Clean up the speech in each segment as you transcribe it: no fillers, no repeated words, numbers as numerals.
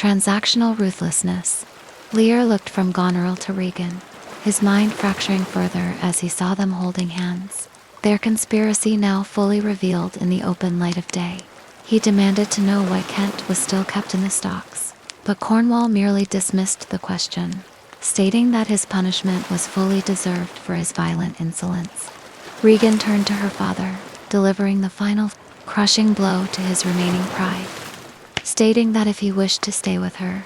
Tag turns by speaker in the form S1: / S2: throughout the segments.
S1: transactional ruthlessness. Lear looked from Goneril to Regan, his mind fracturing further as he saw them holding hands, their conspiracy now fully revealed in the open light of day. He demanded to know why Kent was still kept in the stocks, but Cornwall merely dismissed the question, stating that his punishment was fully deserved for his violent insolence. Regan turned to her father, delivering the final, crushing blow to his remaining pride, stating that if he wished to stay with her,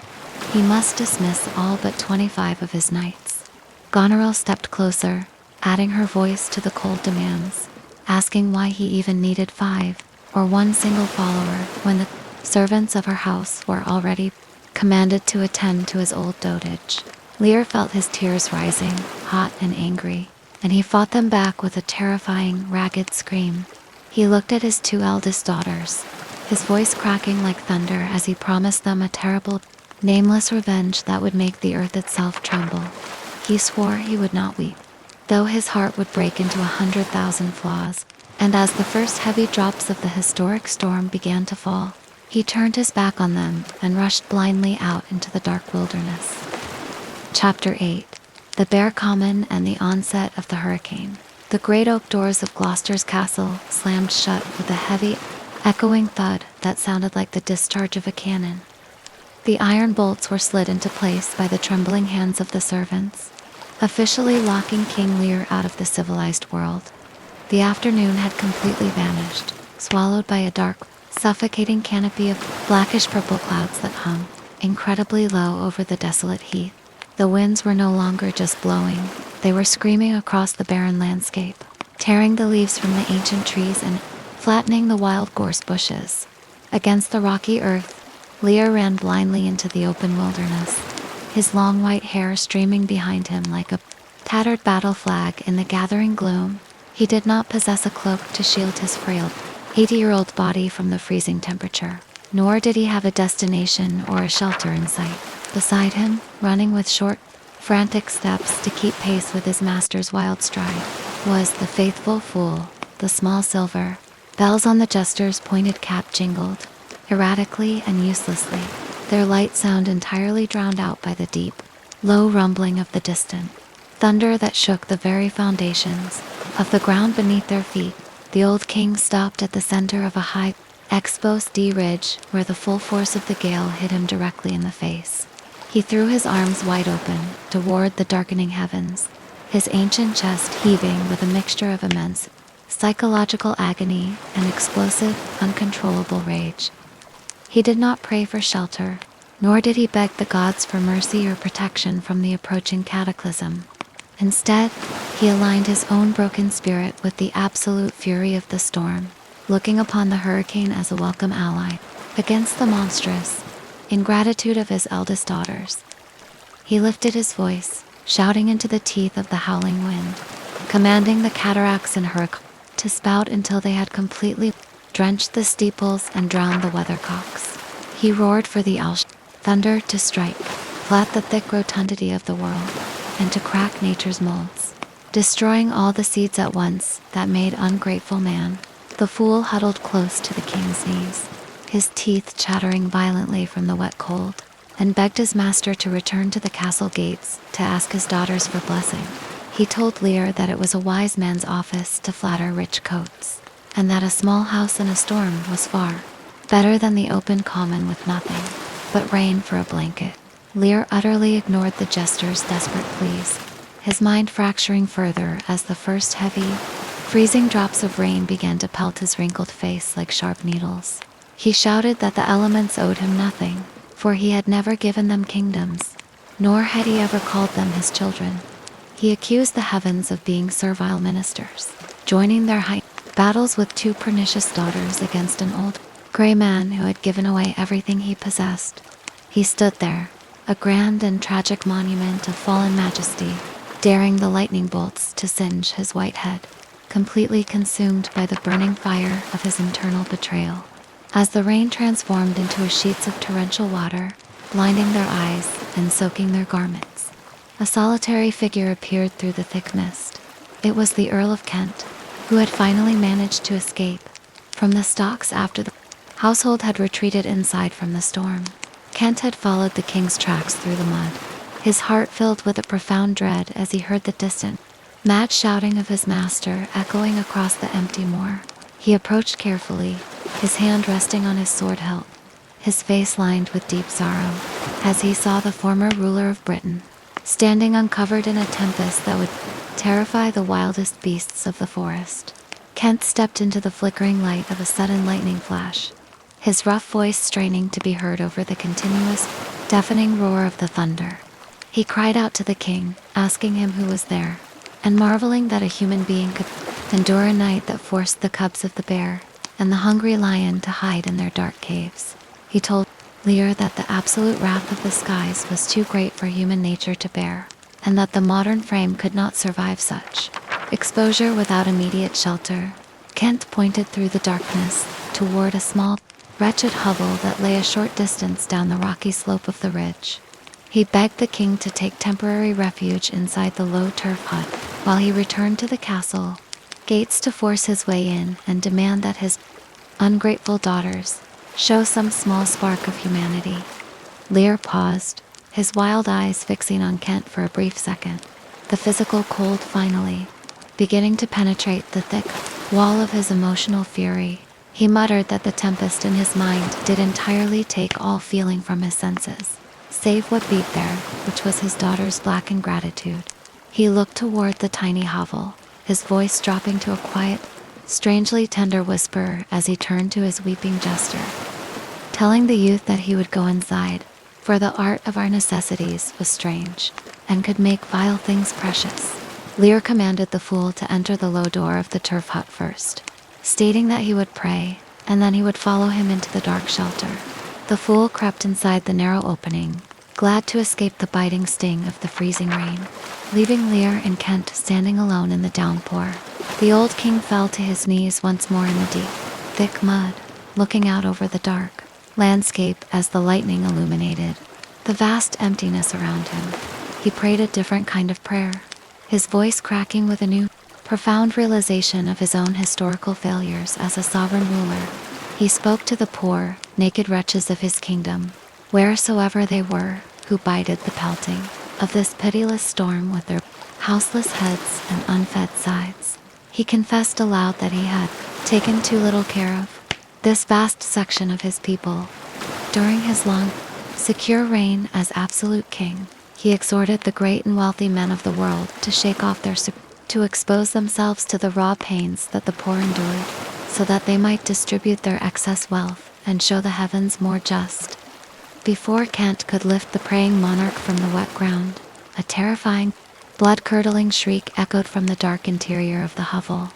S1: he must dismiss all but 25 of his knights. Goneril stepped closer, adding her voice to the cold demands, asking why he even needed 5, or one single follower, when the servants of her house were already commanded to attend to his old dotage. Lear felt his tears rising, hot and angry, and he fought them back with a terrifying, ragged scream. He looked at his 2 eldest daughters, his voice cracking like thunder as he promised them a terrible, nameless revenge that would make the earth itself tremble. He swore he would not weep, though his heart would break into 100,000 flaws. And as the first heavy drops of the historic storm began to fall, he turned his back on them and rushed blindly out into the dark wilderness. Chapter 8. The Bare Common and the Onset of the Hurricane. The great oak doors of Gloucester's castle slammed shut with a heavy, echoing thud that sounded like the discharge of a cannon. The iron bolts were slid into place by the trembling hands of the servants, officially locking King Lear out of the civilized world. The afternoon had completely vanished, swallowed by a dark, suffocating canopy of blackish-purple clouds that hung incredibly low over the desolate heath. The winds were no longer just blowing, they were screaming across the barren landscape, tearing the leaves from the ancient trees and flattening the wild gorse bushes. Against the rocky earth, Lear ran blindly into the open wilderness, his long white hair streaming behind him like a tattered battle flag in the gathering gloom. He did not possess a cloak to shield his frail, 80-year-old body from the freezing temperature, nor did he have a destination or a shelter in sight. Beside him, running with short, frantic steps to keep pace with his master's wild stride, was the faithful fool. The small silver bells on the jester's pointed cap jingled, erratically and uselessly, their light sound entirely drowned out by the deep, low rumbling of the distant thunder that shook the very foundations of the ground beneath their feet. The old king stopped at the center of a high, exposed ridge where the full force of the gale hit him directly in the face. He threw his arms wide open toward the darkening heavens, his ancient chest heaving with a mixture of immense psychological agony and explosive, uncontrollable rage. He did not pray for shelter, nor did he beg the gods for mercy or protection from the approaching cataclysm. Instead, he aligned his own broken spirit with the absolute fury of the storm, looking upon the hurricane as a welcome ally against the monstrous ingratitude of his eldest daughters. He lifted his voice, shouting into the teeth of the howling wind, commanding the cataracts and hurricane to spout until they had completely drenched the steeples and drowned the weathercocks. He roared for the thunder to strike flat the thick rotundity of the world, and to crack nature's molds, destroying all the seeds at once that made ungrateful man. The fool huddled close to the king's knees, his teeth chattering violently from the wet cold, and begged his master to return to the castle gates to ask his daughters for blessing. He told Lear that it was a wise man's office to flatter rich coats, and that a small house in a storm was far better than the open common with nothing but rain for a blanket. Lear utterly ignored the jester's desperate pleas, his mind fracturing further as the first heavy, freezing drops of rain began to pelt his wrinkled face like sharp needles. He shouted that the elements owed him nothing, for he had never given them kingdoms, nor had he ever called them his children. He accused the heavens of being servile ministers, joining their high battles with 2 pernicious daughters against an old, gray man who had given away everything he possessed. He stood there, a grand and tragic monument of fallen majesty, daring the lightning bolts to singe his white head, completely consumed by the burning fire of his internal betrayal. As the rain transformed into sheets of torrential water, blinding their eyes and soaking their garments, a solitary figure appeared through the thick mist. It was the Earl of Kent, who had finally managed to escape from the stocks after the household had retreated inside from the storm. Kent had followed the king's tracks through the mud, his heart filled with a profound dread as he heard the distant, mad shouting of his master echoing across the empty moor. He approached carefully, his hand resting on his sword hilt, his face lined with deep sorrow, as he saw the former ruler of Britain, standing uncovered in a tempest that would terrify the wildest beasts of the forest. Kent stepped into the flickering light of a sudden lightning flash, his rough voice straining to be heard over the continuous, deafening roar of the thunder. He cried out to the king, asking him who was there, and marveling that a human being could endure a night that forced the cubs of the bear and the hungry lion to hide in their dark caves. He told Lear that the absolute wrath of the skies was too great for human nature to bear, and that the modern frame could not survive such exposure without immediate shelter. Kent pointed through the darkness toward a small, wretched hovel that lay a short distance down the rocky slope of the ridge. He begged the king to take temporary refuge inside the low turf hut while he returned to the castle gates to force his way in and demand that his ungrateful daughters show some small spark of humanity. Lear paused, his wild eyes fixing on Kent for a brief second, the physical cold finally beginning to penetrate the thick wall of his emotional fury. He muttered that the tempest in his mind did entirely take all feeling from his senses, save what beat there, which was his daughter's blackened gratitude. He looked toward the tiny hovel, his voice dropping to a quiet, strangely tender whisper as he turned to his weeping jester, telling the youth that he would go inside, for the art of our necessities was strange, and could make vile things precious. Lear commanded the fool to enter the low door of the turf hut first, stating that he would pray, and then he would follow him into the dark shelter. The fool crept inside the narrow opening, glad to escape the biting sting of the freezing rain, leaving Lear and Kent standing alone in the downpour. The old king fell to his knees once more in the deep, thick mud, looking out over the dark landscape as the lightning illuminated the vast emptiness around him. He prayed a different kind of prayer, his voice cracking with a new, profound realization of his own historical failures as a sovereign ruler. He spoke to the poor, naked wretches of his kingdom, wheresoever they were, who bided the pelting of this pitiless storm with their houseless heads and unfed sides. He confessed aloud that he had taken too little care of this vast section of his people. During his long, secure reign as absolute king, he exhorted the great and wealthy men of the world to shake off to expose themselves to the raw pains that the poor endured, so that they might distribute their excess wealth and show the heavens more just. Before Kent could lift the praying monarch from the wet ground, a terrifying, blood-curdling shriek echoed from the dark interior of the hovel.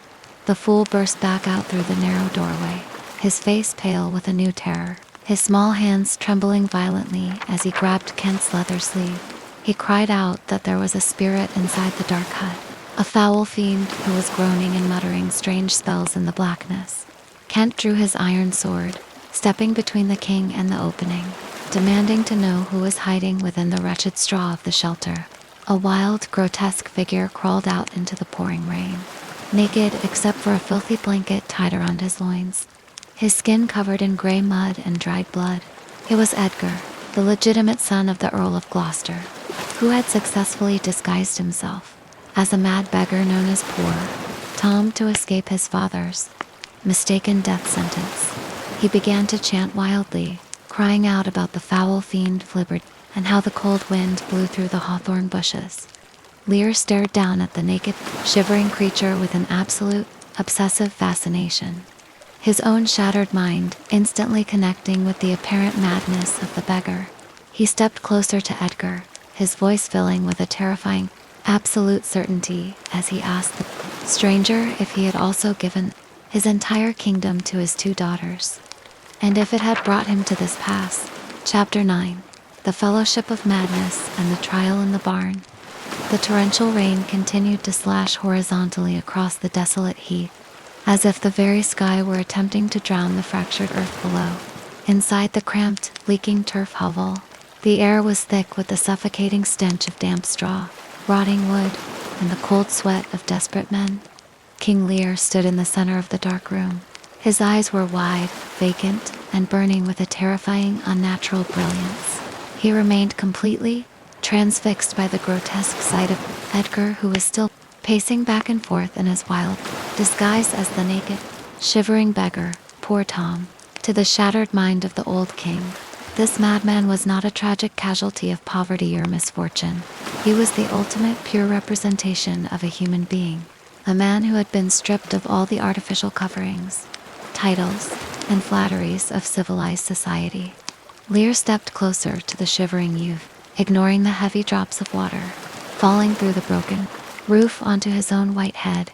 S1: The fool burst back out through the narrow doorway, his face pale with a new terror, his small hands trembling violently as he grabbed Kent's leather sleeve. He cried out that there was a spirit inside the dark hut, a foul fiend who was groaning and muttering strange spells in the blackness. Kent drew his iron sword, stepping between the king and the opening, demanding to know who was hiding within the wretched straw of the shelter. A wild, grotesque figure crawled out into the pouring rain, naked except for a filthy blanket tied around his loins, his skin covered in gray mud and dried blood. It was Edgar, the legitimate son of the Earl of Gloucester, who had successfully disguised himself as a mad beggar known as Poor Tom to escape his father's mistaken death sentence. He began to chant wildly, crying out about the foul fiend Flibbert and how the cold wind blew through the hawthorn bushes. Lear stared down at the naked, shivering creature with an absolute, obsessive fascination, his own shattered mind instantly connecting with the apparent madness of the beggar. He stepped closer to Edgar, his voice filling with a terrifying, absolute certainty as he asked the stranger if he had also given his entire kingdom to his two daughters, and if it had brought him to this pass. Chapter 9. The Fellowship of Madness and the Trial in the Barn. The torrential rain continued to slash horizontally across the desolate heath, as if the very sky were attempting to drown the fractured earth below. Inside the cramped, leaking turf hovel, the air was thick with the suffocating stench of damp straw, rotting wood, and the cold sweat of desperate men. King Lear stood in the center of the dark room. His eyes were wide, vacant, and burning with a terrifying, unnatural brilliance. He remained completely transfixed by the grotesque sight of Edgar, who was still pacing back and forth in his wild disguise as the naked, shivering beggar. Poor Tom. To the shattered mind of the old king, this madman was not a tragic casualty of poverty or misfortune. He was the ultimate pure representation of a human being, a man who had been stripped of all the artificial coverings, titles, and flatteries of civilized society. Lear stepped closer to the shivering youth, ignoring the heavy drops of water falling through the broken roof onto his own white head.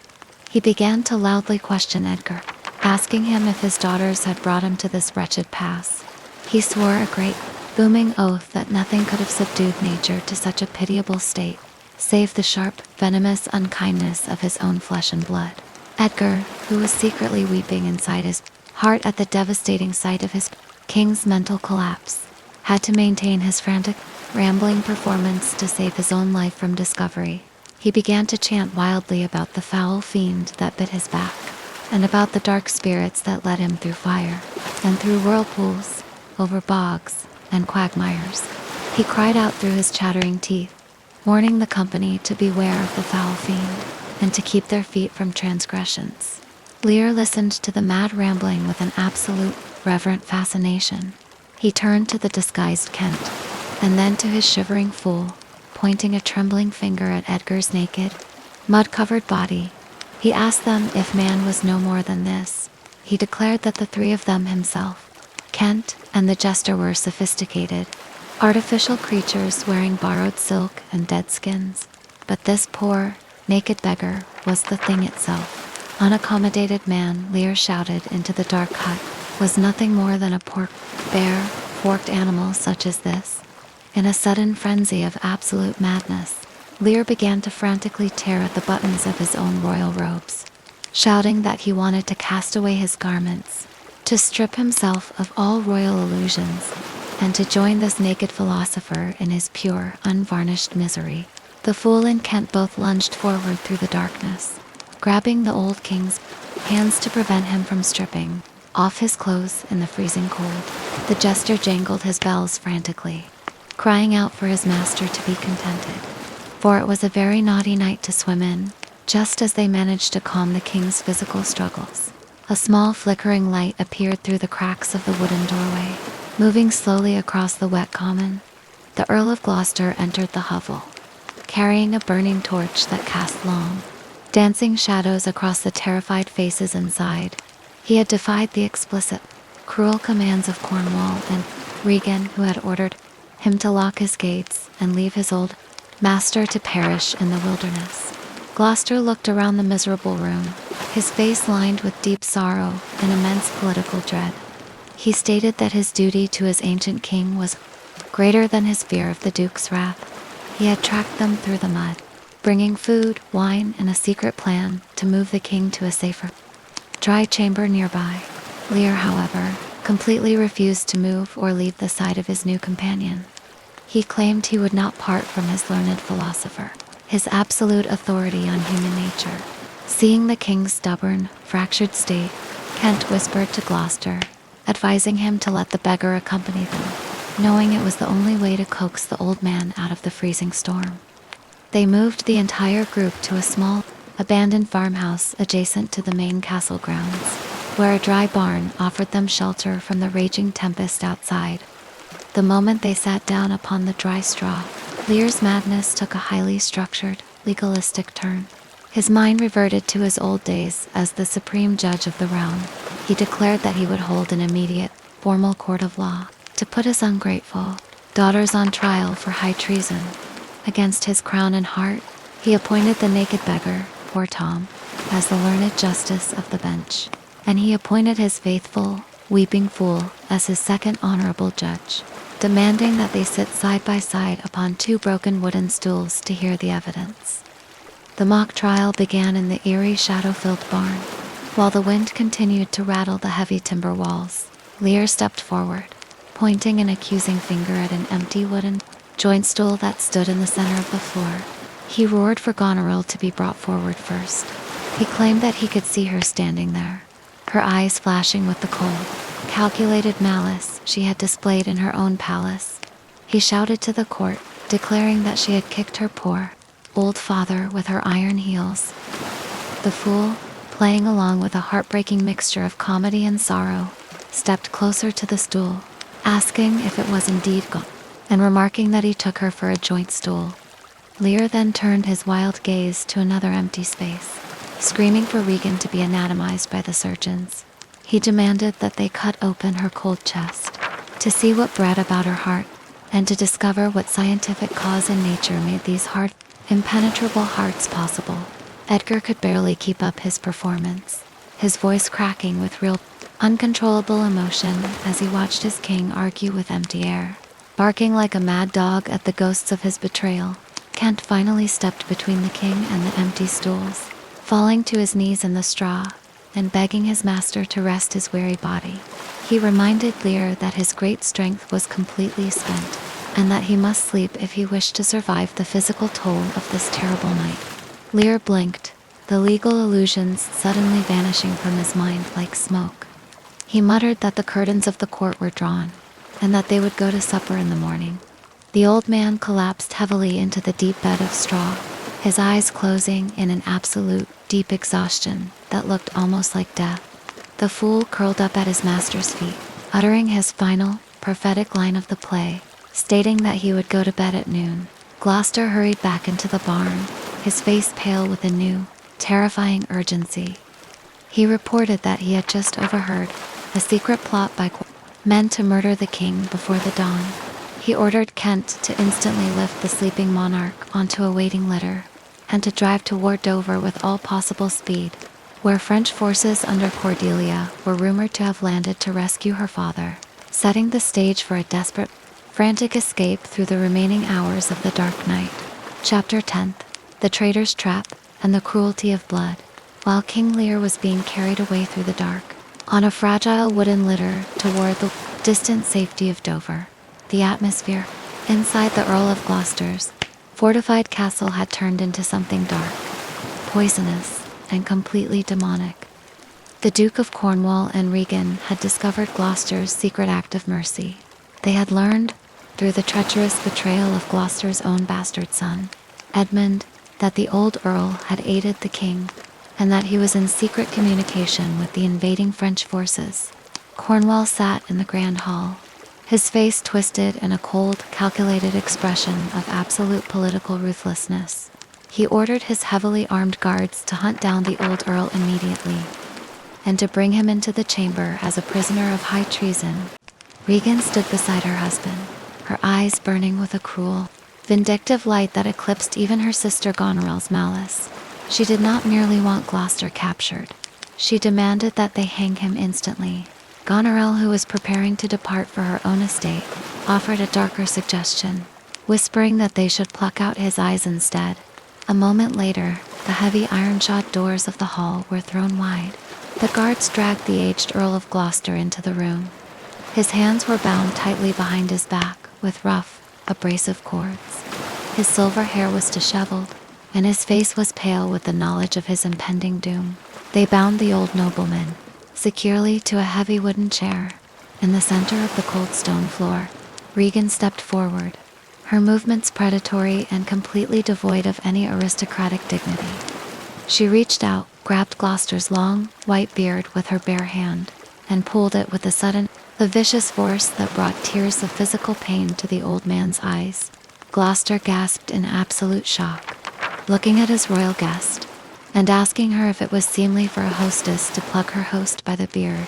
S1: He began to loudly question Edgar, asking him if his daughters had brought him to this wretched pass. He swore a great, booming oath that nothing could have subdued nature to such a pitiable state, save the sharp, venomous unkindness of his own flesh and blood. Edgar, who was secretly weeping inside his heart at the devastating sight of his king's mental collapse, had to maintain his frantic, rambling performance to save his own life from discovery. He began to chant wildly about the foul fiend that bit his back, and about the dark spirits that led him through fire, and through whirlpools, over bogs, and quagmires. He cried out through his chattering teeth, warning the company to beware of the foul fiend, and to keep their feet from transgressions. Lear listened to the mad rambling with an absolute, reverent fascination. He turned to the disguised Kent, and then to his shivering fool, pointing a trembling finger at Edgar's naked, mud-covered body. He asked them if man was no more than this. He declared that the three of them himself, Kent, and the jester were sophisticated, artificial creatures wearing borrowed silk and dead skins. But this poor, naked beggar was the thing itself. Unaccommodated man, Lear shouted into the dark hut, was nothing more than a poor, bare, forked animal such as this. In a sudden frenzy of absolute madness, Lear began to frantically tear at the buttons of his own royal robes, shouting that he wanted to cast away his garments, to strip himself of all royal illusions, and to join this naked philosopher in his pure, unvarnished misery. The fool and Kent both lunged forward through the darkness, grabbing the old king's hands to prevent him from stripping off his clothes in the freezing cold. The jester jangled his bells frantically, crying out for his master to be contented, for it was a very naughty night to swim in. Just as they managed to calm the king's physical struggles, a small flickering light appeared through the cracks of the wooden doorway. Moving slowly across the wet common, the Earl of Gloucester entered the hovel, carrying a burning torch that cast long, dancing shadows across the terrified faces inside. He had defied the explicit, cruel commands of Cornwall and Regan, who had ordered him to lock his gates and leave his old master to perish in the wilderness. Gloucester looked around the miserable room, his face lined with deep sorrow and immense political dread. He stated that his duty to his ancient king was greater than his fear of the Duke's wrath. He had tracked them through the mud, bringing food, wine, and a secret plan to move the king to a safer, dry chamber nearby. Lear, however, completely refused to move or leave the side of his new companion. He claimed he would not part from his learned philosopher, his absolute authority on human nature. Seeing the king's stubborn, fractured state, Kent whispered to Gloucester, advising him to let the beggar accompany them, knowing it was the only way to coax the old man out of the freezing storm. They moved the entire group to a small, abandoned farmhouse adjacent to the main castle grounds, where a dry barn offered them shelter from the raging tempest outside. The moment they sat down upon the dry straw, Lear's madness took a highly structured, legalistic turn. His mind reverted to his old days as the supreme judge of the realm. He declared that he would hold an immediate, formal court of law to put his ungrateful daughters on trial for high treason. Against his crown and heart, he appointed the naked beggar, poor Tom, as the learned justice of the bench, and he appointed his faithful, weeping fool as his second honorable judge, demanding that they sit side by side upon two broken wooden stools to hear the evidence. The mock trial began in the eerie, shadow-filled barn. While the wind continued to rattle the heavy timber walls, Lear stepped forward, pointing an accusing finger at an empty wooden joint stool that stood in the center of the floor. He roared for Goneril to be brought forward first. He claimed that he could see her standing there, her eyes flashing with the cold, calculated malice she had displayed in her own palace. He shouted to the court, declaring that she had kicked her poor, old father with her iron heels. The fool, playing along with a heartbreaking mixture of comedy and sorrow, stepped closer to the stool, asking if it was indeed gone, and remarking that he took her for a joint stool. Lear then turned his wild gaze to another empty space, screaming for Regan to be anatomized by the surgeons. He demanded that they cut open her cold chest, to see what bred about her heart, and to discover what scientific cause in nature made these hard, impenetrable hearts possible. Edgar could barely keep up his performance, his voice cracking with real, uncontrollable emotion as he watched his king argue with empty air. Barking like a mad dog at the ghosts of his betrayal, Kent finally stepped between the king and the empty stools, falling to his knees in the straw and begging his master to rest his weary body. He reminded Lear that his great strength was completely spent, and that he must sleep if he wished to survive the physical toll of this terrible night. Lear blinked, the legal illusions suddenly vanishing from his mind like smoke. He muttered that the curtains of the court were drawn, and that they would go to supper in the morning. The old man collapsed heavily into the deep bed of straw, his eyes closing in an absolute, deep exhaustion that looked almost like death. The fool curled up at his master's feet, uttering his final, prophetic line of the play, stating that he would go to bed at noon. Gloucester hurried back into the barn, his face pale with a new, terrifying urgency. He reported that he had just overheard a secret plot by men to murder the king before the dawn. He ordered Kent to instantly lift the sleeping monarch onto a waiting litter, and to drive toward Dover with all possible speed, where French forces under Cordelia were rumored to have landed to rescue her father, setting the stage for a desperate, frantic escape through the remaining hours of the dark night. Chapter 10. The Traitor's Trap and the Cruelty of Blood. While King Lear was being carried away through the dark, on a fragile wooden litter toward the distant safety of Dover, the atmosphere inside the Earl of Gloucester's fortified castle had turned into something dark, poisonous, and completely demonic. The Duke of Cornwall and Regan had discovered Gloucester's secret act of mercy. They had learned, through the treacherous betrayal of Gloucester's own bastard son, Edmund, that the old Earl had aided the king, and that he was in secret communication with the invading French forces. Cornwall sat in the grand hall, his face twisted in a cold, calculated expression of absolute political ruthlessness. He ordered his heavily armed guards to hunt down the old Earl immediately, and to bring him into the chamber as a prisoner of high treason. Regan stood beside her husband, her eyes burning with a cruel, vindictive light that eclipsed even her sister Goneril's malice. She did not merely want Gloucester captured. She demanded that they hang him instantly. Goneril, who was preparing to depart for her own estate, offered a darker suggestion, whispering that they should pluck out his eyes instead. A moment later, the heavy iron-shod doors of the hall were thrown wide. The guards dragged the aged Earl of Gloucester into the room. His hands were bound tightly behind his back with rough, abrasive cords. His silver hair was disheveled, and his face was pale with the knowledge of his impending doom. They bound the old nobleman securely to a heavy wooden chair in the center of the cold stone floor. Regan stepped forward, her movements predatory and completely devoid of any aristocratic dignity. She reached out, grabbed Gloucester's long, white beard with her bare hand, and pulled it with the vicious force that brought tears of physical pain to the old man's eyes. Gloucester gasped in absolute shock, looking at his royal guest, and asking her if it was seemly for a hostess to pluck her host by the beard.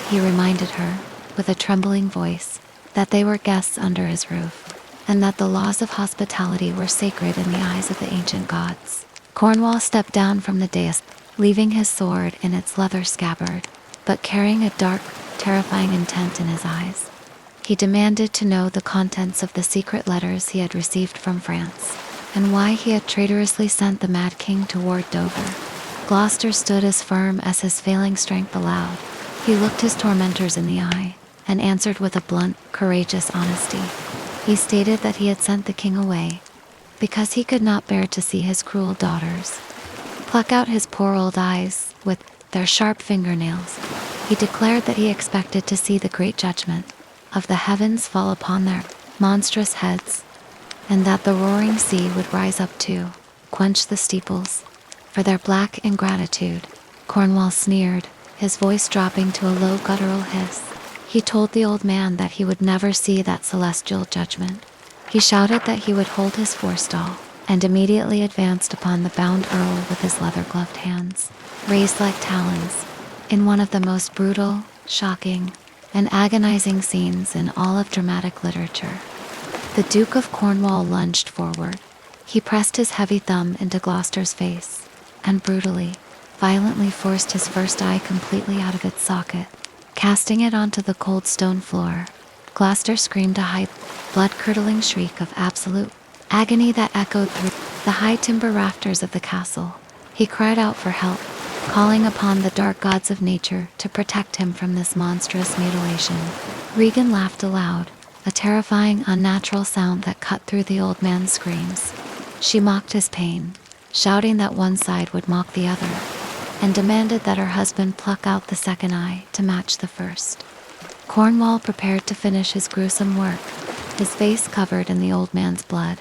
S1: He reminded her, with a trembling voice, that they were guests under his roof, and that the laws of hospitality were sacred in the eyes of the ancient gods. Cornwall stepped down from the dais, leaving his sword in its leather scabbard, but carrying a dark, terrifying intent in his eyes. He demanded to know the contents of the secret letters he had received from France, and why he had traitorously sent the Mad King toward Dover. Gloucester stood as firm as his failing strength allowed. He looked his tormentors in the eye, and answered with a blunt, courageous honesty. He stated that he had sent the king away because he could not bear to see his cruel daughters pluck out his poor old eyes with their sharp fingernails. He declared that he expected to see the great judgment of the heavens fall upon their monstrous heads, and that the roaring sea would rise up to quench the steeples. For their black ingratitude, Cornwall sneered, his voice dropping to a low guttural hiss. He told the old man that he would never see that celestial judgment. He shouted that he would hold his forestall, and immediately advanced upon the bound earl with his leather-gloved hands, raised like talons, in one of the most brutal, shocking, and agonizing scenes in all of dramatic literature. The Duke of Cornwall lunged forward. He pressed his heavy thumb into Gloucester's face, and brutally, violently forced his first eye completely out of its socket, casting it onto the cold stone floor. Gloucester screamed a high, blood-curdling shriek of absolute agony that echoed through the high timber rafters of the castle. He cried out for help, calling upon the dark gods of nature to protect him from this monstrous mutilation. Regan laughed aloud, a terrifying, unnatural sound that cut through the old man's screams. She mocked his pain, shouting that one side would mock the other, and demanded that her husband pluck out the second eye to match the first. Cornwall prepared to finish his gruesome work, his face covered in the old man's blood.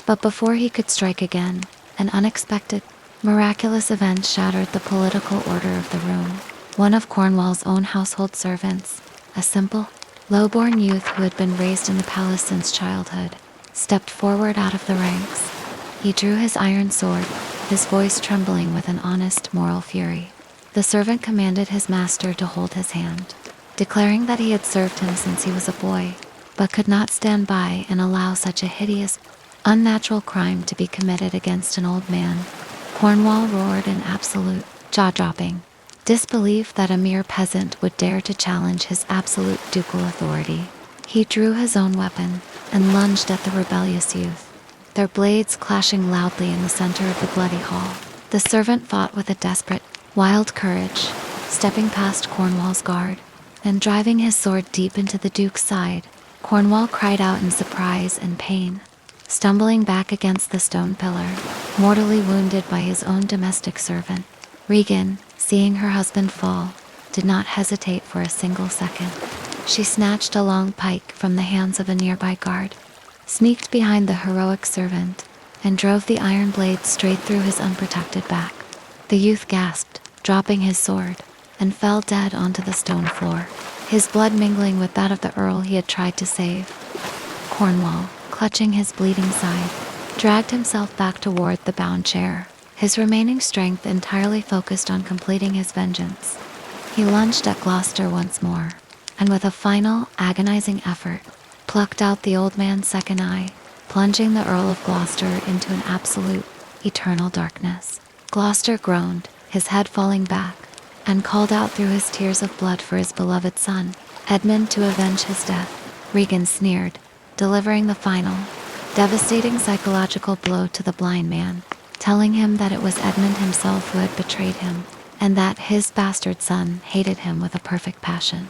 S1: But before he could strike again, an unexpected, miraculous event shattered the political order of the room. One of Cornwall's own household servants, a simple, low-born youth who had been raised in the palace since childhood, stepped forward out of the ranks. He drew his iron sword, his voice trembling with an honest moral fury. The servant commanded his master to hold his hand, declaring that he had served him since he was a boy, but could not stand by and allow such a hideous, unnatural crime to be committed against an old man. Cornwall roared in absolute, jaw-dropping disbelief that a mere peasant would dare to challenge his absolute ducal authority. He drew his own weapon and lunged at the rebellious youth, their blades clashing loudly in the center of the bloody hall. The servant fought with a desperate, wild courage, stepping past Cornwall's guard and driving his sword deep into the Duke's side. Cornwall cried out in surprise and pain, stumbling back against the stone pillar, mortally wounded by his own domestic servant. Regan, seeing her husband fall, did not hesitate for a single second. She snatched a long pike from the hands of a nearby guard, sneaked behind the heroic servant, and drove the iron blade straight through his unprotected back. The youth gasped, dropping his sword, and fell dead onto the stone floor, his blood mingling with that of the earl he had tried to save. Cornwall, clutching his bleeding side, dragged himself back toward the bound chair, his remaining strength entirely focused on completing his vengeance. He lunged at Gloucester once more, and with a final, agonizing effort, plucked out the old man's second eye, plunging the Earl of Gloucester into an absolute, eternal darkness. Gloucester groaned, his head falling back, and called out through his tears of blood for his beloved son, Edmund, to avenge his death. Regan sneered, delivering the final, devastating psychological blow to the blind man, telling him that it was Edmund himself who had betrayed him, and that his bastard son hated him with a perfect passion.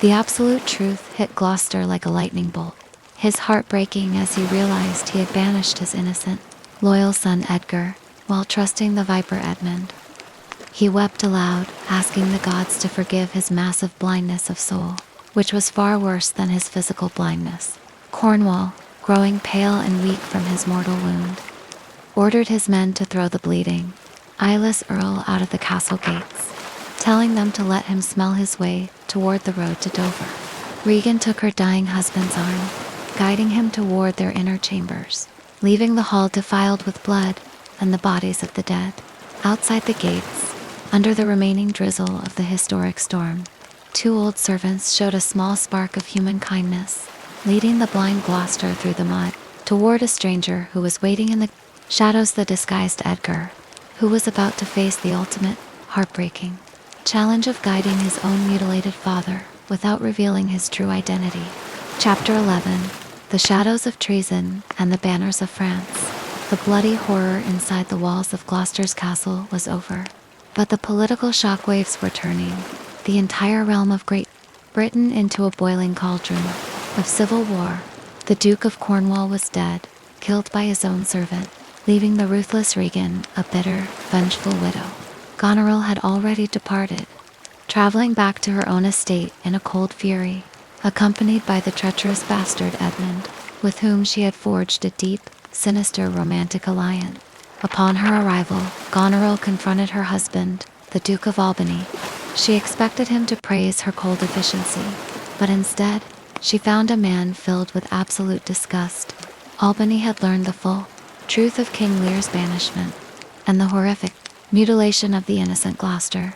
S1: The absolute truth hit Gloucester like a lightning bolt, his heart breaking as he realized he had banished his innocent, loyal son Edgar, while trusting the viper Edmund. He wept aloud, asking the gods to forgive his massive blindness of soul, which was far worse than his physical blindness. Cornwall, growing pale and weak from his mortal wound, ordered his men to throw the bleeding, eyeless earl out of the castle gates, telling them to let him smell his way toward the road to Dover. Regan took her dying husband's arm, guiding him toward their inner chambers, leaving the hall defiled with blood and the bodies of the dead. Outside the gates, under the remaining drizzle of the historic storm, two old servants showed a small spark of human kindness, leading the blind Gloucester through the mud toward a stranger who was waiting in the shadows, the disguised Edgar, who was about to face the ultimate, heartbreaking challenge of guiding his own mutilated father without revealing his true identity. Chapter 11. The Shadows of Treason and the Banners of France. The bloody horror inside the walls of Gloucester's castle was over, but the political shockwaves were turning the entire realm of Great Britain into a boiling cauldron of civil war. The Duke of Cornwall was dead, killed by his own servant, leaving the ruthless Regan a bitter, vengeful widow. Goneril had already departed, traveling back to her own estate in a cold fury, accompanied by the treacherous bastard Edmund. with whom she had forged a deep, sinister romantic alliance. Upon her arrival, Goneril confronted her husband, the Duke of Albany. She expected him to praise her cold efficiency, but instead, she found a man filled with absolute disgust. Albany had learned the full truth of King Lear's banishment and the horrific mutilation of the innocent Gloucester.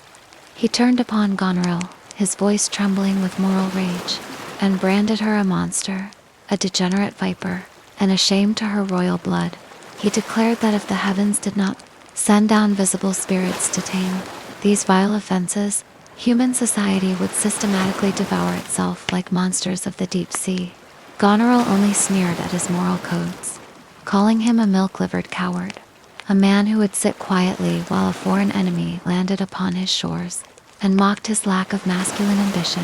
S1: He turned upon Goneril, his voice trembling with moral rage, and branded her a monster, a degenerate viper, and a shame to her royal blood. He declared that if the heavens did not send down visible spirits to tame these vile offenses, human society would systematically devour itself like monsters of the deep sea. Goneril only sneered at his moral codes, calling him a milk-livered coward, a man who would sit quietly while a foreign enemy landed upon his shores, and mocked his lack of masculine ambition.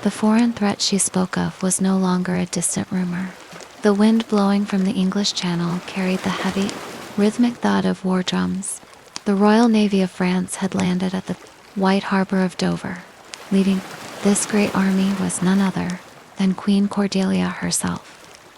S1: The foreign threat she spoke of was no longer a distant rumor. The wind blowing from the English Channel carried the heavy, rhythmic thud of war drums. The Royal Navy of France had landed at the White Harbor of Dover. Leading this great army was none other than Queen Cordelia herself.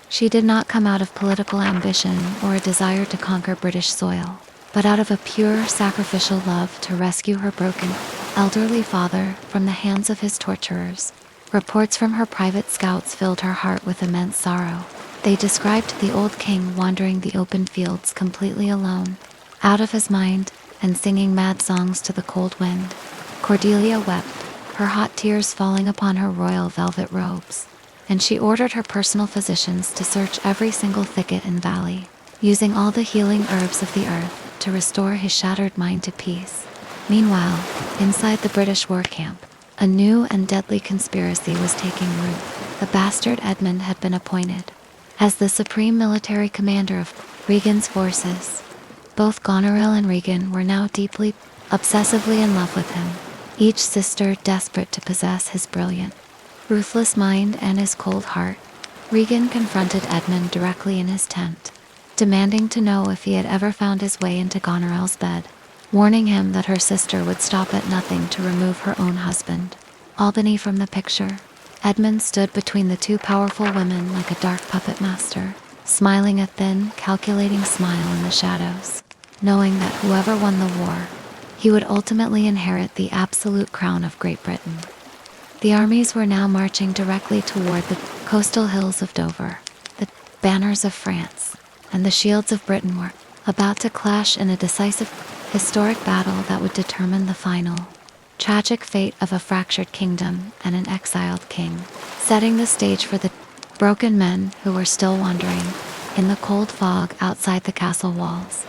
S1: She did not come out of political ambition or a desire to conquer British soil, but out of a pure, sacrificial love to rescue her broken, elderly father from the hands of his torturers. Reports from her private scouts filled her heart with immense sorrow. They described the old king wandering the open fields completely alone, out of his mind, and singing mad songs to the cold wind. Cordelia wept, her hot tears falling upon her royal velvet robes, and she ordered her personal physicians to search every single thicket and valley, using all the healing herbs of the earth to restore his shattered mind to peace. Meanwhile, inside the British war camp, a new and deadly conspiracy was taking root. The bastard Edmund had been appointed as the supreme military commander of Regan's forces. Both Goneril and Regan were now deeply, obsessively in love with him, each sister desperate to possess his brilliant, ruthless mind and his cold heart. Regan confronted Edmund directly in his tent, demanding to know if he had ever found his way into Goneril's bed, warning him that her sister would stop at nothing to remove her own husband, Albany, from the picture. Edmund stood between the two powerful women like a dark puppet master, smiling a thin, calculating smile in the shadows, knowing that whoever won the war, he would ultimately inherit the absolute crown of Great Britain. The armies were now marching directly toward the coastal hills of Dover. The banners of France and the shields of Britain were about to clash in a decisive, historic battle that would determine the final, tragic fate of a fractured kingdom and an exiled king, setting the stage for the broken men who were still wandering in the cold fog outside the castle walls.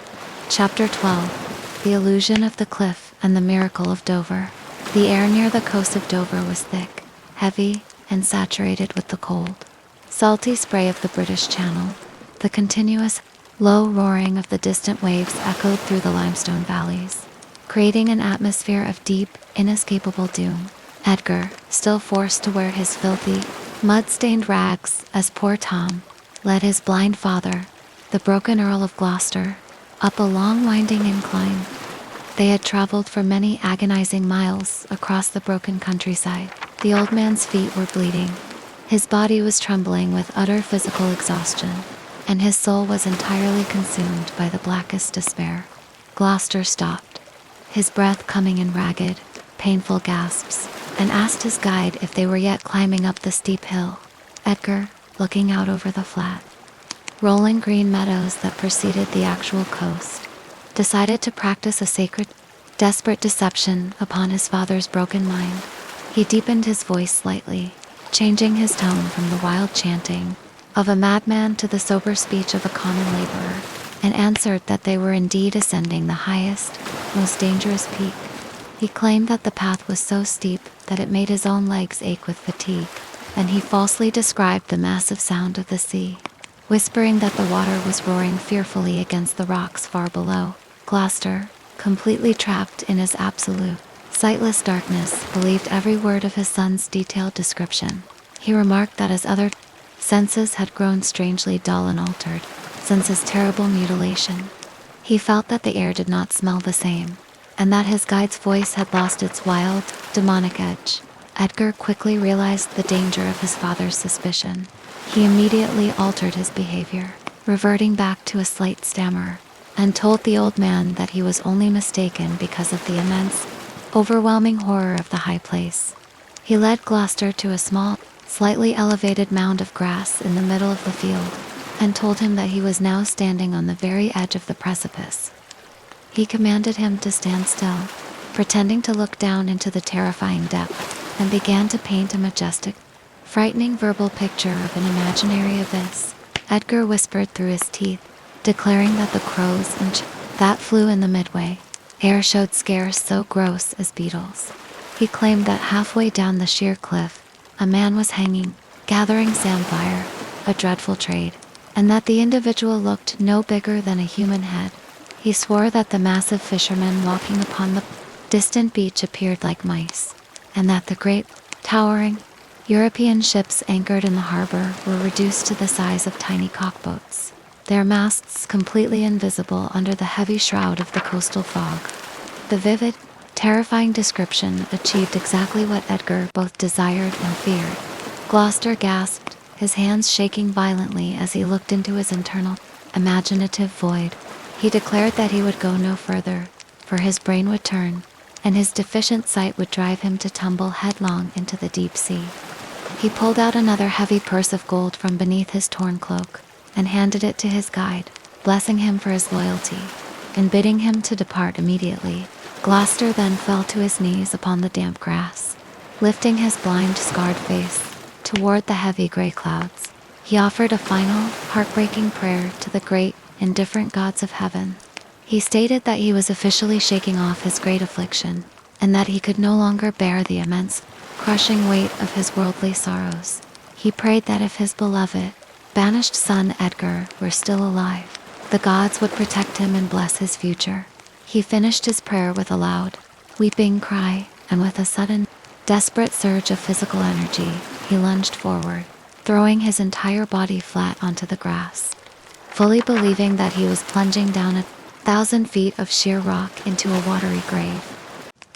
S1: Chapter 12. The Illusion of the Cliff and the Miracle of Dover. The air near the coast of Dover was thick, heavy, and saturated with the cold, salty spray of the British Channel. The continuous, low roaring of the distant waves echoed through the limestone valleys, creating an atmosphere of deep, inescapable doom. Edgar, still forced to wear his filthy, mud-stained rags as poor Tom led his blind father, the broken Earl of Gloucester, up a long winding incline. They had traveled for many agonizing miles across the broken countryside. The old man's feet were bleeding. His body was trembling with utter physical exhaustion, and his soul was entirely consumed by the blackest despair. Gloucester stopped, his breath coming in ragged, painful gasps, and asked his guide if they were yet climbing up the steep hill. Edgar, looking out over the flat, rolling green meadows that preceded the actual coast, decided to practice a sacred, desperate deception upon his father's broken mind. He deepened his voice slightly, changing his tone from the wild chanting of a madman to the sober speech of a common laborer, and answered that they were indeed ascending the highest, most dangerous peak. He claimed that the path was so steep that it made his own legs ache with fatigue, and he falsely described the massive sound of the sea, whispering that the water was roaring fearfully against the rocks far below. Gloucester, completely trapped in his absolute, sightless darkness, believed every word of his son's detailed description. He remarked that his other senses had grown strangely dull and altered since his terrible mutilation. He felt that the air did not smell the same, and that his guide's voice had lost its wild, demonic edge. Edgar quickly realized the danger of his father's suspicion. He immediately altered his behavior, reverting back to a slight stammer, and told the old man that he was only mistaken because of the immense, overwhelming horror of the high place. He led Gloucester to a small, slightly elevated mound of grass in the middle of the field, and told him that he was now standing on the very edge of the precipice. He commanded him to stand still, pretending to look down into the terrifying depth, and began to paint a majestic, frightening verbal picture of an imaginary abyss. Edgar whispered through his teeth, declaring that the crows and that flew in the midway air showed scarce so gross as beetles. He claimed that halfway down the sheer cliff, a man was hanging, gathering samphire, a dreadful trade, and that the individual looked no bigger than a human head. He swore that the massive fishermen walking upon the distant beach appeared like mice, and that the great, towering, European ships anchored in the harbor were reduced to the size of tiny cockboats, their masts completely invisible under the heavy shroud of the coastal fog. The vivid, terrifying description achieved exactly what Edgar both desired and feared. Gloucester gasped, his hands shaking violently as he looked into his internal, imaginative void. He declared that he would go no further, for his brain would turn, and his deficient sight would drive him to tumble headlong into the deep sea. He pulled out another heavy purse of gold from beneath his torn cloak, and handed it to his guide, blessing him for his loyalty, and bidding him to depart immediately. Gloucester then fell to his knees upon the damp grass. Lifting his blind, scarred face toward the heavy gray clouds, he offered a final, heartbreaking prayer to the great, indifferent gods of heaven. He stated that he was officially shaking off his great affliction, and that he could no longer bear the immense, crushing weight of his worldly sorrows. He prayed that if his beloved, banished son Edgar were still alive, the gods would protect him and bless his future. He finished his prayer with a loud, weeping cry, and with a sudden, desperate surge of physical energy, he lunged forward, throwing his entire body flat onto the grass, fully believing that he was plunging down 1,000 feet of sheer rock into a watery grave.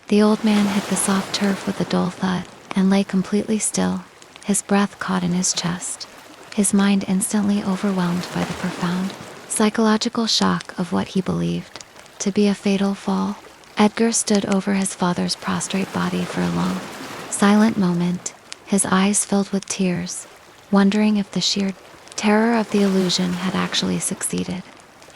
S1: The old man hit the soft turf with a dull thud, and lay completely still, his breath caught in his chest, his mind instantly overwhelmed by the profound, psychological shock of what he believed to be a fatal fall. Edgar stood over his father's prostrate body for a long, silent moment, his eyes filled with tears, wondering if the sheer terror of the illusion had actually succeeded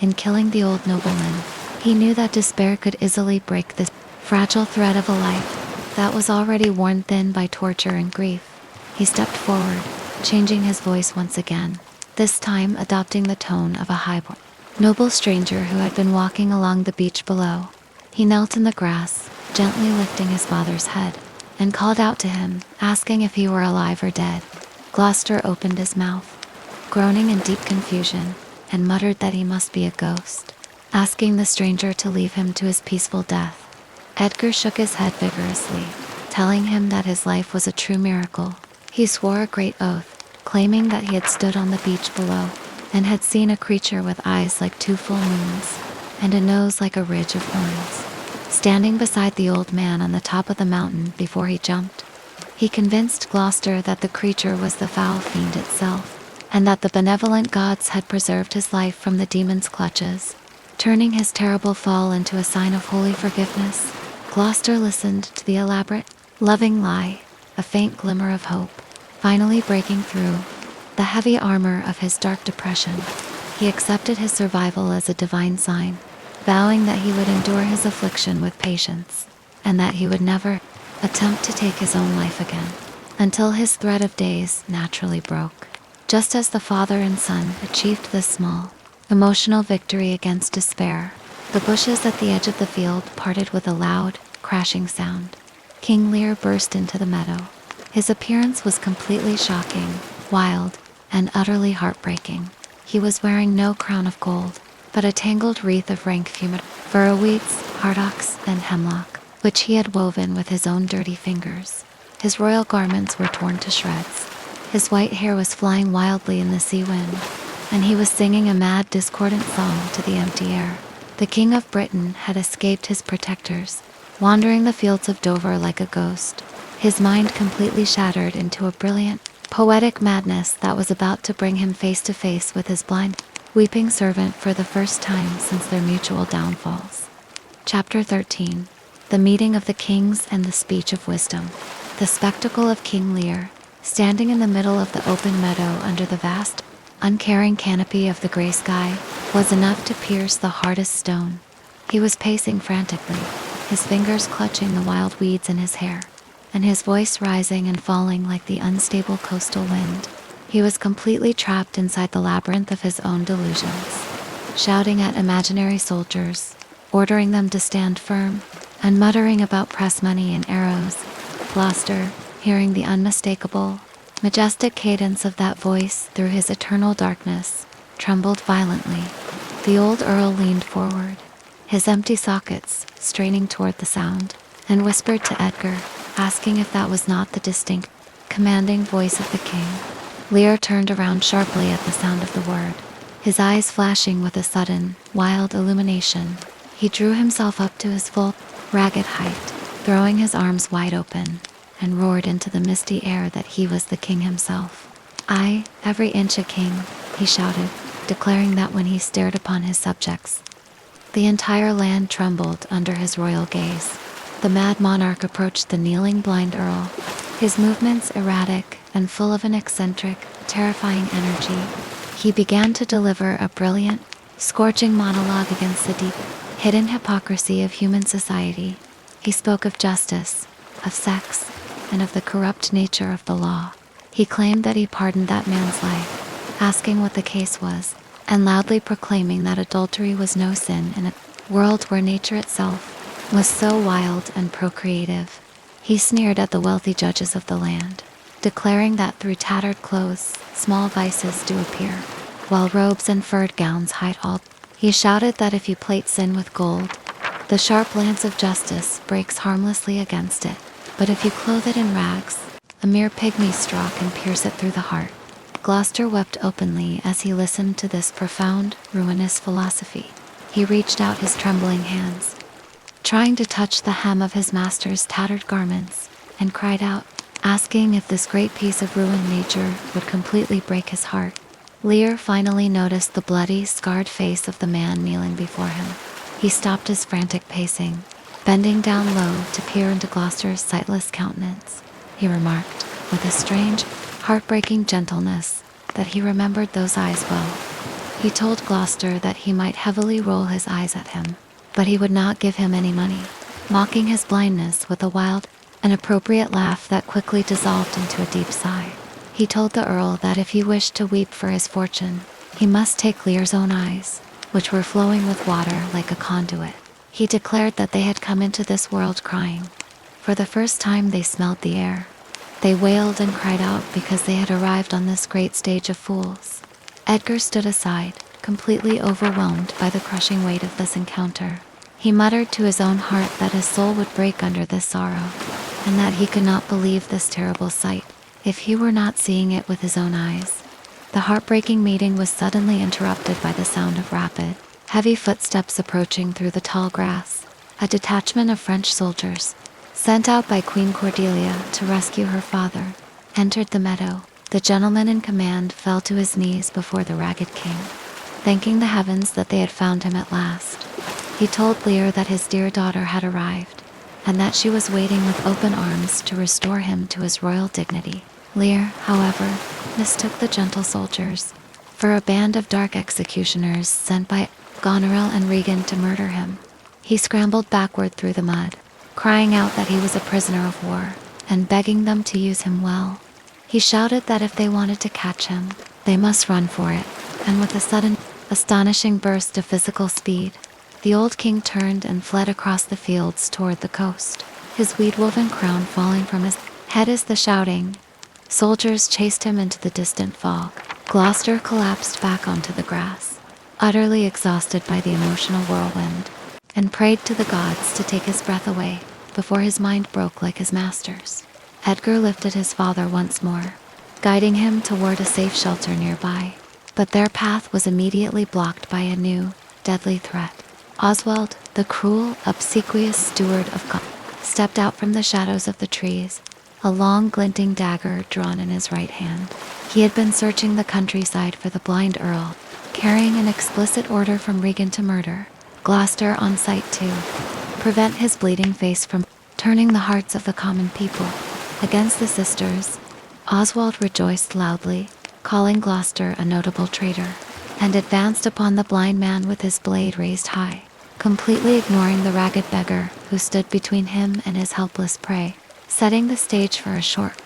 S1: in killing the old nobleman. He knew that despair could easily break this fragile thread of a life that was already worn thin by torture and grief. He stepped forward, changing his voice once again, this time adopting the tone of a high, noble stranger who had been walking along the beach below. He knelt in the grass, gently lifting his father's head, and called out to him, asking if he were alive or dead. Gloucester opened his mouth, groaning in deep confusion, and muttered that he must be a ghost, asking the stranger to leave him to his peaceful death. Edgar shook his head vigorously, telling him that his life was a true miracle. He swore a great oath, claiming that he had stood on the beach below, and had seen a creature with eyes like 2 full moons, and a nose like a ridge of horns, standing beside the old man on the top of the mountain before he jumped. He convinced Gloucester that the creature was the foul fiend itself, and that the benevolent gods had preserved his life from the demon's clutches, turning his terrible fall into a sign of holy forgiveness. Gloucester listened to the elaborate, loving lie, a faint glimmer of hope, finally breaking through the heavy armor of his dark depression. He accepted his survival as a divine sign, vowing that he would endure his affliction with patience, and that he would never attempt to take his own life again, until his thread of days naturally broke. Just as the father and son achieved this small, emotional victory against despair, the bushes at the edge of the field parted with a loud, crashing sound. King Lear burst into the meadow. His appearance was completely shocking, wild, and utterly heartbreaking. He was wearing no crown of gold, but a tangled wreath of rank furroweeds, hardocks, and hemlock, which he had woven with his own dirty fingers. His royal garments were torn to shreds. His white hair was flying wildly in the sea wind, and he was singing a mad, discordant song to the empty air. The King of Britain had escaped his protectors, wandering the fields of Dover like a ghost, his mind completely shattered into a brilliant, poetic madness that was about to bring him face to face with his blind, weeping servant for the first time since their mutual downfalls. Chapter 13. The Meeting of the Kings and the Speech of Wisdom. The spectacle of King Lear, standing in the middle of the open meadow under the vast, uncaring canopy of the gray sky, was enough to pierce the hardest stone. He was pacing frantically, his fingers clutching the wild weeds in his hair, and his voice rising and falling like the unstable coastal wind. He was completely trapped inside the labyrinth of his own delusions, shouting at imaginary soldiers, ordering them to stand firm, and muttering about press money and arrows. Gloucester, hearing the unmistakable, majestic cadence of that voice through his eternal darkness, trembled violently. The old Earl leaned forward, his empty sockets straining toward the sound, and whispered to Edgar, asking if that was not the distinct, commanding voice of the king. Lear turned around sharply at the sound of the word, his eyes flashing with a sudden, wild illumination. He drew himself up to his full, ragged height, throwing his arms wide open, and roared into the misty air that he was the king himself. "I, every inch a king," he shouted, declaring that when he stared upon his subjects, the entire land trembled under his royal gaze. The mad monarch approached the kneeling blind earl, his movements erratic and full of an eccentric, terrifying energy. He began to deliver a brilliant, scorching monologue against the deep, hidden hypocrisy of human society. He spoke of justice, of sex, and of the corrupt nature of the law. He claimed that he pardoned that man's life, asking what the case was, and loudly proclaiming that adultery was no sin in a world where nature itself was so wild and procreative. He sneered at the wealthy judges of the land, declaring that through tattered clothes, small vices do appear, while robes and furred gowns hide all. He shouted that if you plate sin with gold, the sharp lance of justice breaks harmlessly against it, but if you clothe it in rags, a mere pygmy straw can pierce it through the heart. Gloucester wept openly as he listened to this profound, ruinous philosophy. He reached out his trembling hands, trying to touch the hem of his master's tattered garments, and cried out, asking if this great piece of ruined nature would completely break his heart. Lear finally noticed the bloody, scarred face of the man kneeling before him. He stopped his frantic pacing, bending down low to peer into Gloucester's sightless countenance. He remarked, with a strange, heartbreaking gentleness, that he remembered those eyes well. He told Gloucester that he might heavily roll his eyes at him, but he would not give him any money, mocking his blindness with a wild, inappropriate laugh that quickly dissolved into a deep sigh. He told the Earl that if he wished to weep for his fortune, he must take Lear's own eyes, which were flowing with water like a conduit. He declared that they had come into this world crying. For the first time they smelled the air. They wailed and cried out because they had arrived on this great stage of fools. Edgar stood aside, completely overwhelmed by the crushing weight of this encounter. He muttered to his own heart that his soul would break under this sorrow, and that he could not believe this terrible sight if he were not seeing it with his own eyes. The heartbreaking meeting was suddenly interrupted by the sound of rapid, heavy footsteps approaching through the tall grass. A detachment of French soldiers, sent out by Queen Cordelia to rescue her father, entered the meadow. The gentleman in command fell to his knees before the ragged king, thanking the heavens that they had found him at last. He told Lear that his dear daughter had arrived, and that she was waiting with open arms to restore him to his royal dignity. Lear, however, mistook the gentle soldiers for a band of dark executioners sent by Goneril and Regan to murder him. He scrambled backward through the mud, crying out that he was a prisoner of war, and begging them to use him well. He shouted that if they wanted to catch him, they must run for it, and with a sudden, astonishing burst of physical speed, the old king turned and fled across the fields toward the coast, his weed-woven crown falling from his head as the shouting soldiers chased him into the distant fog. Gloucester collapsed back onto the grass, utterly exhausted by the emotional whirlwind, and prayed to the gods to take his breath away before his mind broke like his master's. Edgar lifted his father once more, guiding him toward a safe shelter nearby, but their path was immediately blocked by a new, deadly threat. Oswald, the cruel, obsequious steward of God, stepped out from the shadows of the trees, a long glinting dagger drawn in his right hand. He had been searching the countryside for the blind earl, carrying an explicit order from Regan to murder Gloucester on sight to prevent his bleeding face from turning the hearts of the common people against the sisters. Oswald rejoiced loudly, calling Gloucester a notable traitor, and advanced upon the blind man with his blade raised high, completely ignoring the ragged beggar who stood between him and his helpless prey, setting the stage for a short,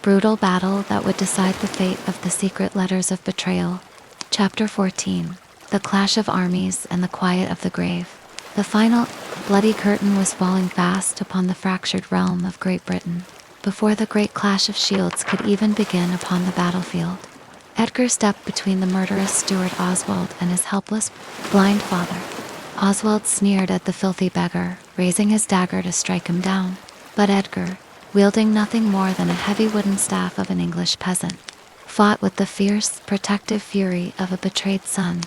S1: brutal battle that would decide the fate of the secret letters of betrayal. Chapter 14. The Clash of Armies and the Quiet of the Grave. The final, bloody curtain was falling fast upon the fractured realm of Great Britain, before the great clash of shields could even begin upon the battlefield. Edgar stepped between the murderous Stuart Oswald and his helpless, blind father. Oswald sneered at the filthy beggar, raising his dagger to strike him down. But Edgar, wielding nothing more than a heavy wooden staff of an English peasant, fought with the fierce, protective fury of a betrayed son.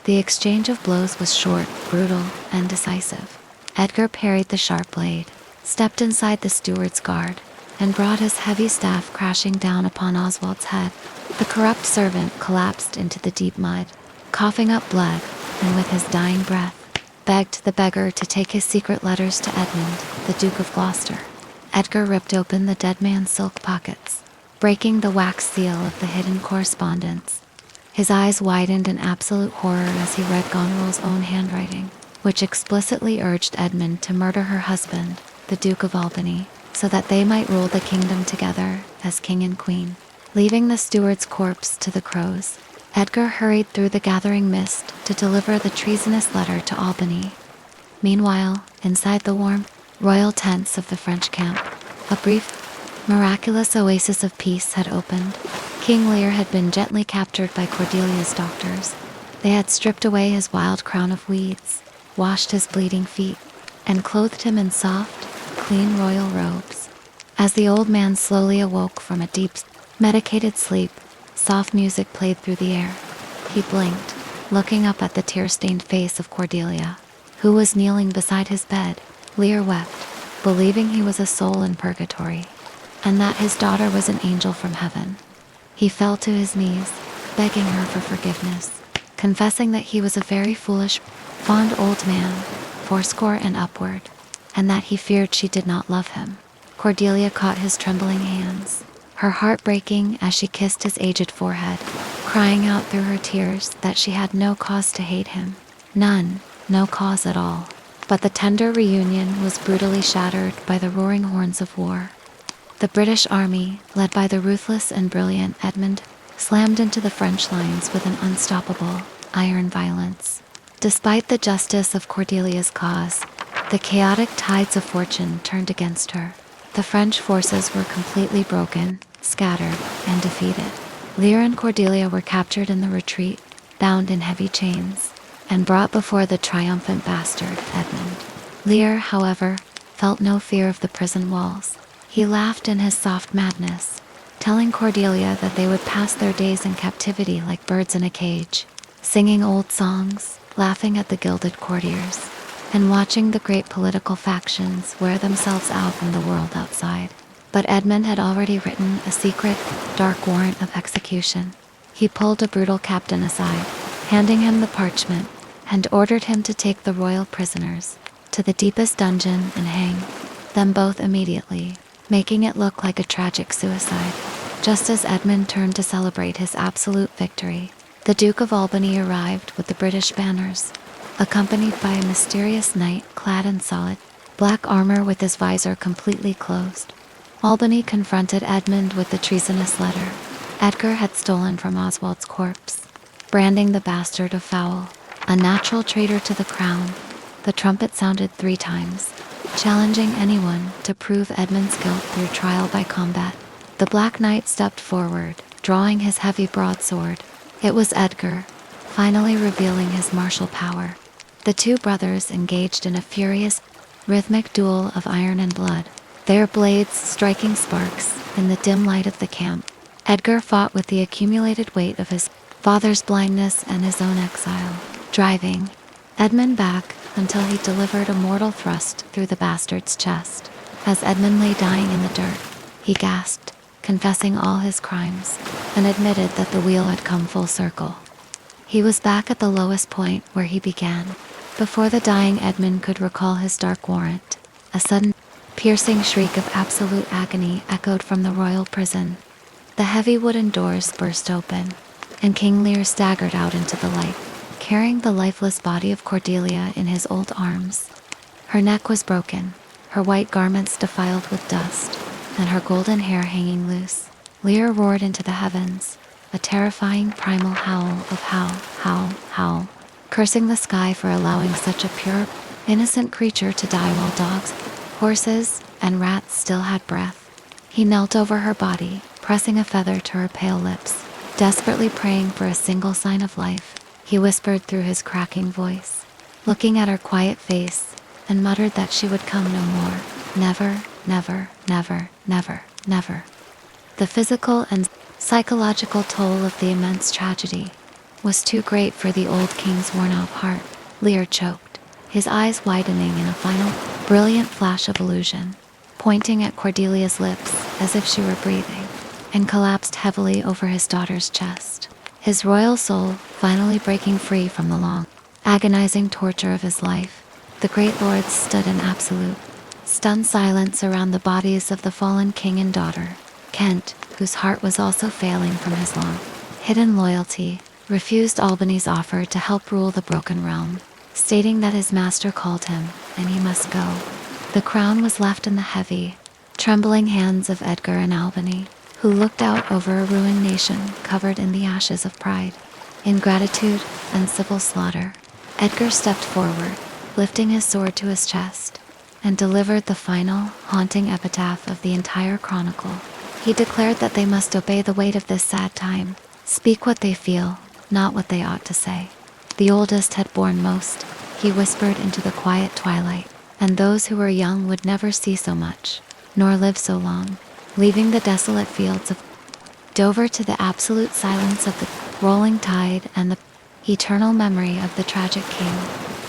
S1: The exchange of blows was short, brutal, and decisive. Edgar parried the sharp blade, stepped inside the steward's guard, and brought his heavy staff crashing down upon Oswald's head. The corrupt servant collapsed into the deep mud, coughing up blood, and with his dying breath, begged the beggar to take his secret letters to Edmund, the Duke of Gloucester. Edgar ripped open the dead man's silk pockets, breaking the wax seal of the hidden correspondence. His eyes widened in absolute horror as he read Goneril's own handwriting, which explicitly urged Edmund to murder her husband, the Duke of Albany, so that they might rule the kingdom together as king and queen. Leaving the steward's corpse to the crows, Edgar hurried through the gathering mist to deliver the treasonous letter to Albany. Meanwhile, inside the warm, royal tents of the French camp, a brief, miraculous oasis of peace had opened. King Lear had been gently captured by Cordelia's doctors. They had stripped away his wild crown of weeds, washed his bleeding feet, and clothed him in soft, clean royal robes. As the old man slowly awoke from a deep, medicated sleep, soft music played through the air. He blinked, looking up at the tear-stained face of Cordelia, who was kneeling beside his bed. Lear wept, believing he was a soul in purgatory, and that his daughter was an angel from heaven. He fell to his knees, begging her for forgiveness, confessing that he was a very foolish, fond old man, fourscore and upward, and that he feared she did not love him. Cordelia caught his trembling hands, her heart breaking as she kissed his aged forehead, crying out through her tears that she had no cause to hate him. None, no cause at all. But the tender reunion was brutally shattered by the roaring horns of war. The British army, led by the ruthless and brilliant Edmund, slammed into the French lines with an unstoppable, iron violence. Despite the justice of Cordelia's cause, the chaotic tides of fortune turned against her. The French forces were completely broken, scattered, and defeated. Lear and Cordelia were captured in the retreat, bound in heavy chains, and brought before the triumphant bastard, Edmund. Lear, however, felt no fear of the prison walls. He laughed in his soft madness, telling Cordelia that they would pass their days in captivity like birds in a cage, singing old songs, laughing at the gilded courtiers, and watching the great political factions wear themselves out in the world outside. But Edmund had already written a secret, dark warrant of execution. He pulled a brutal captain aside, handing him the parchment, and ordered him to take the royal prisoners to the deepest dungeon and hang them both immediately, making it look like a tragic suicide. Just as Edmund turned to celebrate his absolute victory, the Duke of Albany arrived with the British banners, accompanied by a mysterious knight clad in solid black armor with his visor completely closed. Albany confronted Edmund with the treasonous letter Edgar had stolen from Oswald's corpse, branding the bastard of foul, a natural traitor to the crown. The trumpet sounded 3 times, challenging anyone to prove Edmund's guilt through trial by combat. The Black Knight stepped forward, drawing his heavy broadsword. It was Edgar, finally revealing his martial power. The two brothers engaged in a furious, rhythmic duel of iron and blood, their blades striking sparks in the dim light of the camp. Edgar fought with the accumulated weight of his father's blindness and his own exile, driving Edmund back until he delivered a mortal thrust through the bastard's chest. As Edmund lay dying in the dirt, he gasped, confessing all his crimes, and admitted that the wheel had come full circle. He was back at the lowest point where he began. Before the dying Edmund could recall his dark warrant, a sudden, piercing shriek of absolute agony echoed from the royal prison. The heavy wooden doors burst open, and King Lear staggered out into the light, carrying the lifeless body of Cordelia in his old arms. Her neck was broken, her white garments defiled with dust, and her golden hair hanging loose. Lear roared into the heavens, a terrifying primal howl of howl, cursing the sky for allowing such a pure, innocent creature to die while dogs, horses, and rats still had breath. He knelt over her body, pressing a feather to her pale lips, desperately praying for a single sign of life. He whispered through his cracking voice, looking at her quiet face, and muttered that she would come no more. Never, never, never, never, never. The physical and psychological toll of the immense tragedy was too great for the old king's worn-out heart. Lear choked, his eyes widening in a final, brilliant flash of illusion, pointing at Cordelia's lips as if she were breathing, and collapsed heavily over his daughter's chest. His royal soul finally breaking free from the long, agonizing torture of his life, the great lords stood in absolute, stunned silence around the bodies of the fallen king and daughter. Kent, whose heart was also failing from his long, hidden loyalty, refused Albany's offer to help rule the broken realm, stating that his master called him, and he must go. The crown was left in the heavy, trembling hands of Edgar and Albany, who looked out over a ruined nation covered in the ashes of pride, ingratitude, and civil slaughter. Edgar stepped forward, lifting his sword to his chest, and delivered the final, haunting epitaph of the entire chronicle. He declared that they must obey the weight of this sad time, speak what they feel, not what they ought to say. The oldest had borne most, he whispered into the quiet twilight, and those who were young would never see so much, nor live so long, leaving the desolate fields of Dover to the absolute silence of the rolling tide and the eternal memory of the tragic king.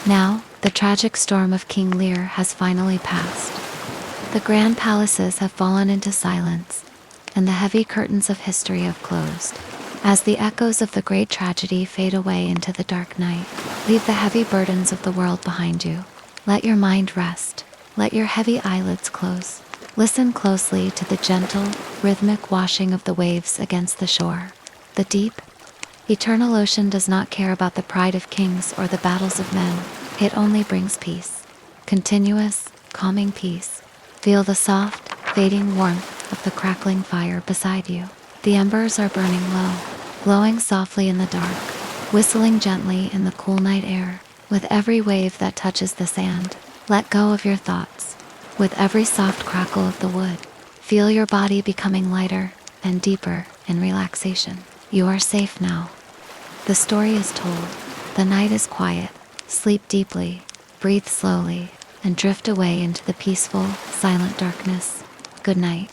S1: Now, the tragic storm of King Lear has finally passed. The grand palaces have fallen into silence, and the heavy curtains of history have closed. As the echoes of the great tragedy fade away into the dark night, leave the heavy burdens of the world behind you. Let your mind rest. Let your heavy eyelids close. Listen closely to the gentle, rhythmic washing of the waves against the shore. The deep, eternal ocean does not care about the pride of kings or the battles of men. It only brings peace. Continuous, calming peace. Feel the soft, fading warmth of the crackling fire beside you. The embers are burning low, glowing softly in the dark, whistling gently in the cool night air. With every wave that touches the sand, let go of your thoughts. With every soft crackle of the wood, feel your body becoming lighter and deeper in relaxation. You are safe now. The story is told. The night is quiet. Sleep deeply, breathe slowly, and drift away into the peaceful, silent darkness. Good night.